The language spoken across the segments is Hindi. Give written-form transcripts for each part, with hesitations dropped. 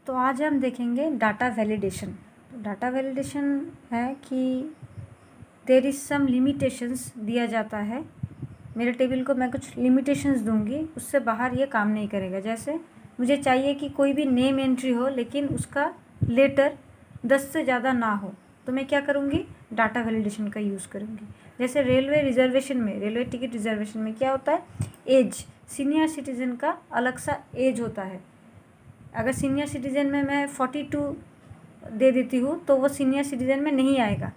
तो आज हम देखेंगे डाटा वैलिडेशन। डाटा वैलिडेशन है कि देयर इज़ सम लिमिटेशंस दिया जाता है। मेरे टेबल को मैं कुछ लिमिटेशंस दूंगी, उससे बाहर ये काम नहीं करेगा। जैसे मुझे चाहिए कि कोई भी नेम एंट्री हो लेकिन उसका लेटर 10 से ज़्यादा ना हो, तो मैं क्या करूँगी, डाटा वैलिडेशन का यूज़ करूँगी। जैसे रेलवे रिजर्वेशन में, रेलवे टिकट रिजर्वेशन में क्या होता है, एज, सीनियर सिटीज़न का अलग सा एज होता है। अगर सीनियर सिटीज़न में मैं 42 दे देती हूँ तो वो सीनियर सिटीज़न में नहीं आएगा।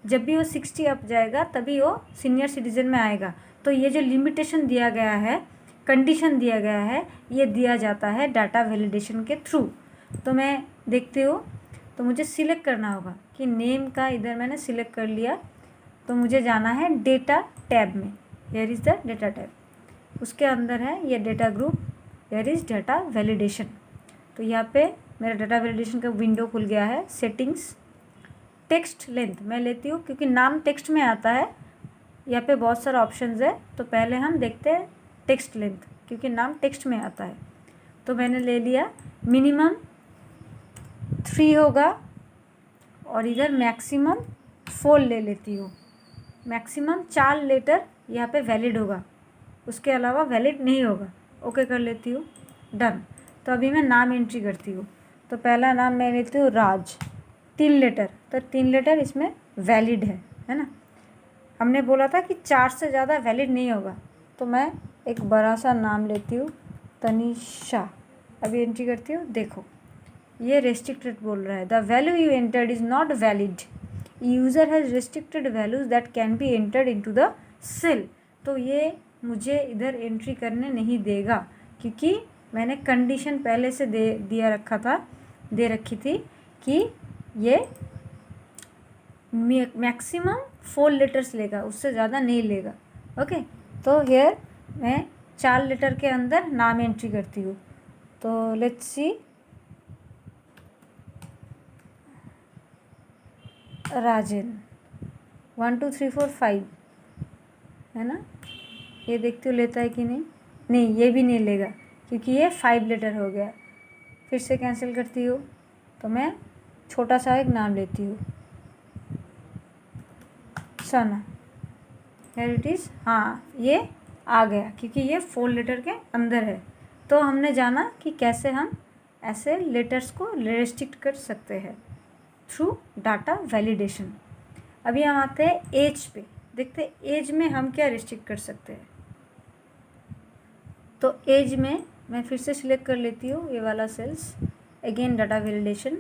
जब भी वो 60 अप जाएगा तभी वो सीनियर सिटीज़न में आएगा। तो ये जो लिमिटेशन दिया गया है, कंडीशन दिया गया है, ये दिया जाता है डाटा वैलिडेशन के थ्रू। तो मैं देखती हूँ, तो मुझे सिलेक्ट करना होगा कि नेम का इधर मैंने सिलेक्ट कर लिया, तो मुझे जाना है डेटा टैब में। Here is the data tab, उसके अंदर है ये data group, here is data validation. तो यहाँ पे मेरा डाटा वैलिडेशन का विंडो खुल गया है। सेटिंग्स, टेक्स्ट लेंथ मैं लेती हूँ क्योंकि नाम टेक्स्ट में आता है। यहाँ पे बहुत सारा ऑप्शंस है, तो पहले हम देखते हैं टेक्स्ट लेंथ, क्योंकि नाम टेक्स्ट में आता है। तो मैंने ले लिया, मिनिमम 3 होगा और इधर मैक्सिमम 4 ले लेती हूँ। मैक्सिमम 4 लेटर यहाँ पे वैलिड होगा, उसके अलावा वैलिड नहीं होगा। ओके कर लेती हूँ, डन। तो अभी मैं नाम एंट्री करती हूँ। तो पहला नाम मैं लेती हूँ राज, 3 लेटर, तो 3 लेटर इसमें वैलिड है ना। हमने बोला था कि 4 से ज़्यादा वैलिड नहीं होगा, तो मैं एक बड़ा सा नाम लेती हूँ, तनिषा। अभी एंट्री करती हूँ, देखो ये रेस्ट्रिक्टेड बोल रहा है, the value you entered is not valid, user has restricted values that can be entered into the cell. तो ये मुझे इधर एंट्री करने नहीं देगा, क्योंकि मैंने कंडीशन पहले से दे रखी थी कि ये मैक्सिमम 4 लेटर्स लेगा, उससे ज़्यादा नहीं लेगा। ओके, तो हेयर मैं 4 लेटर के अंदर नाम एंट्री करती हूँ। तो लेट्स सी, राजन, 1 2 3 4 5 है ना। ये देखती हूँ लेता है कि नहीं, नहीं ये भी नहीं लेगा क्योंकि ये 5 लेटर हो गया। फिर से कैंसिल करती हूँ, तो मैं छोटा सा एक नाम लेती हूँ, सना। हेयर इट इज़, हाँ ये आ गया क्योंकि ये 4 लेटर के अंदर है। तो हमने जाना कि कैसे हम ऐसे लेटर्स को रेस्ट्रिक्ट कर सकते हैं थ्रू डाटा वैलिडेशन। अभी हम आते हैं एज पे, देखते हैं एज में हम क्या रेस्ट्रिक्ट कर सकते हैं। तो एज में मैं फिर से सिलेक्ट कर लेती हूँ ये वाला सेल्स, अगेन डाटा वैलिडेशन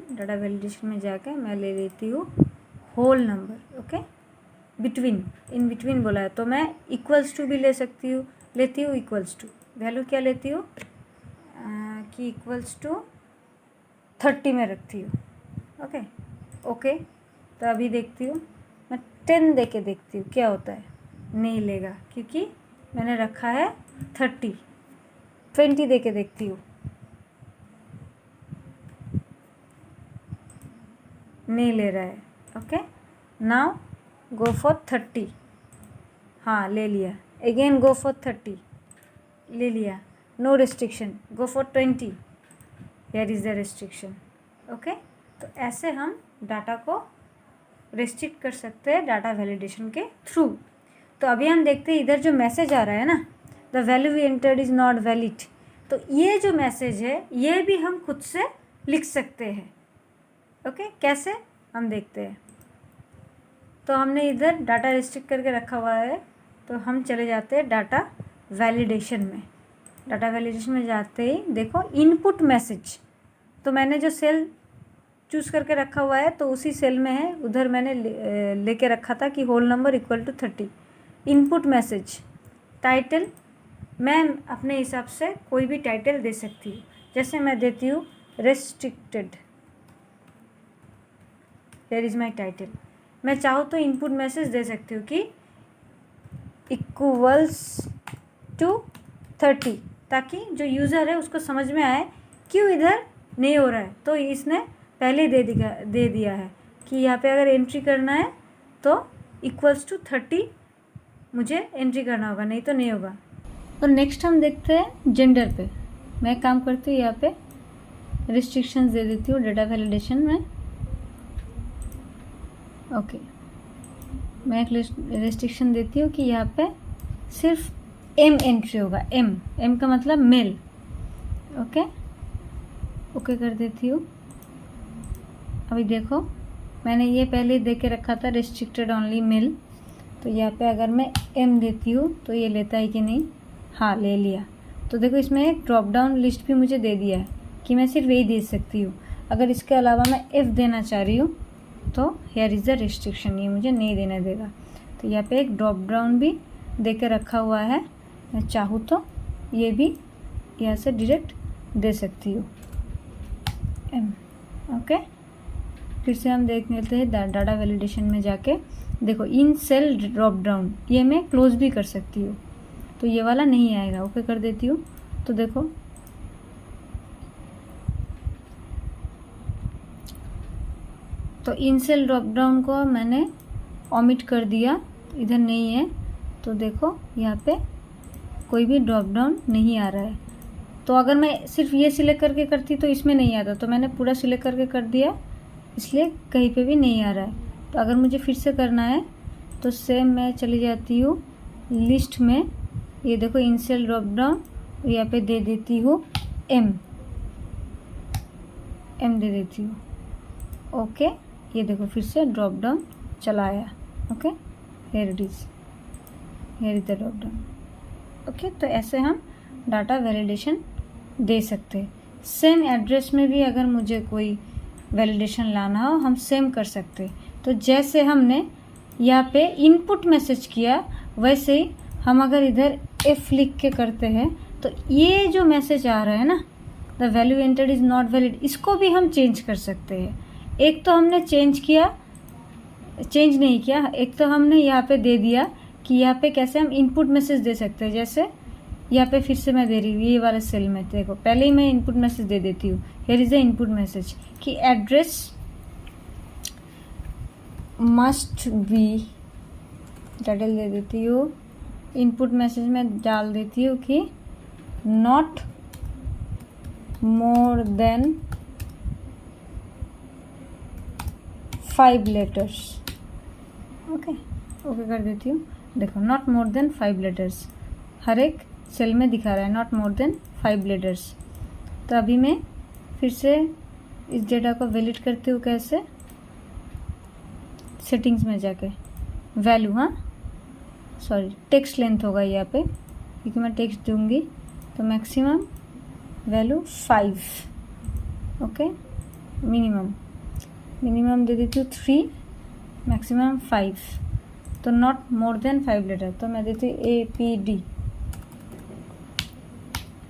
में जाकर मैं ले लेती हूँ whole number. Okay, between, in between बोला है, तो मैं इक्वल्स टू भी लेती हूँ इक्वल्स टू। वैल्यू क्या लेती हूँ कि इक्वल्स टू 30 में रखती हूँ। ओके, तो अभी देखती हूँ, मैं 10 दे के देखती हूँ क्या होता है। नहीं लेगा क्योंकि मैंने रखा है 30। 20 दे के देखती हूँ, नहीं ले रहा है। ओके, नाउ गो फॉर 30, हाँ ले लिया। अगेन गो फॉर 30, ले लिया। No restriction, go for 20, here is the restriction. Okay, तो ऐसे हम डाटा को रेस्ट्रिक्ट कर सकते हैं डाटा वैलिडेशन के थ्रू। तो अभी हम देखते हैं इधर जो मैसेज आ रहा है ना, the value we entered is not valid, तो ये जो मैसेज है ये भी हम खुद से लिख सकते हैं। ओके, कैसे हम देखते हैं। तो हमने इधर डाटा रिस्ट्रिक्ट करके रखा हुआ है, तो हम चले जाते हैं डाटा वैलिडेशन में। डाटा वैलिडेशन में जाते ही देखो इनपुट मैसेज, तो मैंने जो सेल चूज़ करके रखा हुआ है तो उसी सेल में है, उधर मैंने लेके रखा था कि whole number equal to 30। Input message, title मैं अपने हिसाब से कोई भी टाइटल दे सकती हूँ। जैसे मैं देती हूँ restricted, there is my title. मैं चाहूँ तो इनपुट मैसेज दे सकती हूँ कि इक्वल्स टू 30, ताकि जो यूज़र है उसको समझ में आए क्यों इधर नहीं हो रहा है। तो इसने पहले दे दिया है कि यहाँ पे अगर एंट्री करना है तो इक्वल्स टू 30 मुझे एंट्री करना होगा, नहीं तो नहीं होगा। तो नेक्स्ट हम देखते हैं जेंडर पे। मैं काम करती हूँ यहाँ पे रिस्ट्रिक्शंस दे देती हूँ डाटा वैलिडेशन में। ओके, मैं एक रिस्ट्रिक्शन देती हूँ कि यहाँ पे सिर्फ एम एंट्री होगा। एम का मतलब मेल। ओके कर देती हूँ। अभी देखो मैंने ये पहले दे के रखा था रिस्ट्रिक्टेड ओनली मेल, तो यहाँ पे अगर मैं एम देती हूँ तो ये लेता है कि नहीं? हाँ, ले लिया। तो देखो इसमें एक ड्रॉप डाउन लिस्ट भी मुझे दे दिया है कि मैं सिर्फ यही दे सकती हूँ। अगर इसके अलावा मैं एफ देना चाह रही हूँ तो हेयर इज़ द रिस्ट्रिक्शन, ये मुझे नहीं देने देगा। तो यहाँ पे एक ड्रॉप डाउन भी दे के रखा हुआ है, मैं चाहूँ तो ये भी यहाँ से डायरेक्ट दे सकती हूँ एम। ओके, फिर से हम देख लेते हैं डाटा वैलिडेशन में जाके। देखो इन सेल ड्रॉप डाउन, ये मैं क्लोज भी कर सकती हूँ, तो ये वाला नहीं आएगा। ओके कर देती हूँ। तो देखो तो इन सेल ड्रॉप डाउन को मैंने ओमिट कर दिया, इधर नहीं है। तो देखो यहाँ पे कोई भी ड्रॉप डाउन नहीं आ रहा है। तो अगर मैं सिर्फ ये सिलेक्ट करके करती तो इसमें नहीं आता, तो मैंने पूरा सिलेक्ट करके कर दिया, इसलिए कहीं पे भी नहीं आ रहा है। तो अगर मुझे फिर से करना है तो सेम मैं चली जाती हूँ लिस्ट में, ये देखो इन सेल ड्रॉप डाउन, यहाँ पे दे देती हूँ एम दे देती हूँ। ओके, ये देखो फिर से ड्रॉप डाउन चला आया। Okay, here it is the drop down. Okay, तो ऐसे हम डाटा वैलिडेशन दे सकते हैं। सेम एड्रेस में भी अगर मुझे कोई वैलिडेशन लाना हो हम सेम कर सकते हैं। तो जैसे हमने यहाँ पे इनपुट मैसेज किया वैसे ही हम अगर इधर एफ लिख के करते हैं तो ये जो मैसेज आ रहा है ना, the value entered is not valid, इसको भी हम चेंज कर सकते हैं। एक तो हमने चेंज नहीं किया, एक तो हमने यहाँ पे दे दिया कि यहाँ पे कैसे हम इनपुट मैसेज दे सकते हैं। जैसे यहाँ पे फिर से मैं दे रही हूँ ये वाले सेल में, देखो पहले ही मैं इनपुट मैसेज दे देती हूँ। Here is the input message कि एड्रेस मस्ट बी, टाइटल दे देती हूँ। इनपुट मैसेज में डाल देती हूँ कि not more than 5 letters. Okay कर देती हूँ। देखो नॉट मोर देन 5 लेटर्स हर एक सेल में दिखा रहा है, नॉट मोर देन 5 लेटर्स। तो अभी मैं फिर से इस डेटा को वैलिड करती हूँ। कैसे? सेटिंग्स में जाके वैल्यू, टेक्स्ट लेंथ होगा यहाँ पे, क्योंकि मैं टेक्स्ट दूंगी। तो मैक्सिमम वैल्यू 5। ओके, मिनिमम दे देती हूँ 3, मैक्सिमम 5। तो नॉट मोर देन 5 लेटर, तो मैं देती हूँ APD।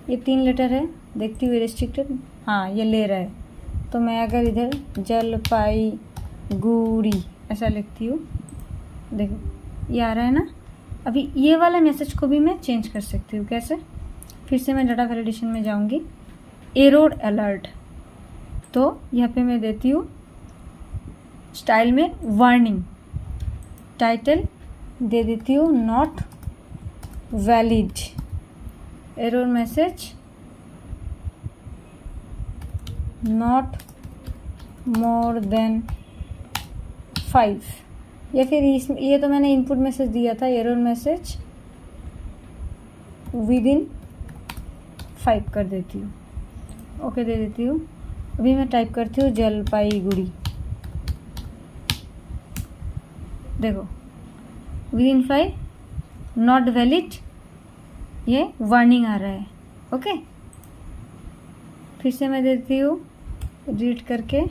ये 3 लेटर है, देखती हूँ रिस्ट्रिक्टेड, हाँ ये ले रहा है। तो मैं अगर इधर जलपाईगुड़ी ऐसा लिखती हूँ, देखो ये आ रहा है ना। अभी ये वाला मैसेज को भी मैं चेंज कर सकती हूँ। कैसे? फिर से मैं डाटा वैलिडेशन में जाऊँगी, एरर अलर्ट। तो यहाँ पे मैं देती हूँ स्टाइल में वार्निंग, टाइटल दे देती हूँ not valid, error message not more than 5। या फिर ये तो मैंने इनपुट मैसेज दिया था, एरर मैसेज विद इन 5 कर देती हूँ। ओके दे देती हूँ। अभी मैं टाइप करती हूँ जलपाईगुड़ी, देखो विद इन 5 नॉट वैलिड, ये वार्निंग आ रहा है। ओके, फिर से मैं देती हूँ रीड करके,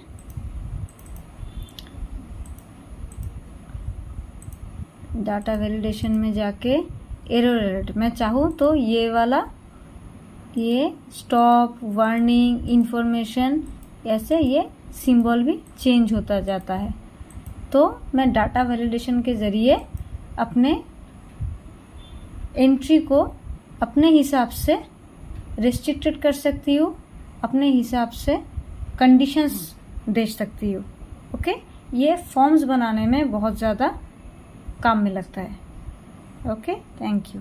डाटा वैलिडेशन में जाके एरर अलर्ट। मैं चाहूँ तो ये वाला, ये स्टॉप, वार्निंग, इंफॉर्मेशन, ऐसे ये सिंबल भी चेंज होता जाता है। तो मैं डाटा वैलिडेशन के ज़रिए अपने एंट्री को अपने हिसाब से रिस्ट्रिक्टेड कर सकती हूँ, अपने हिसाब से कंडीशंस दे सकती हूँ। ओके, ये फॉर्म्स बनाने में बहुत ज़्यादा काम में लगता है। Okay, thank you.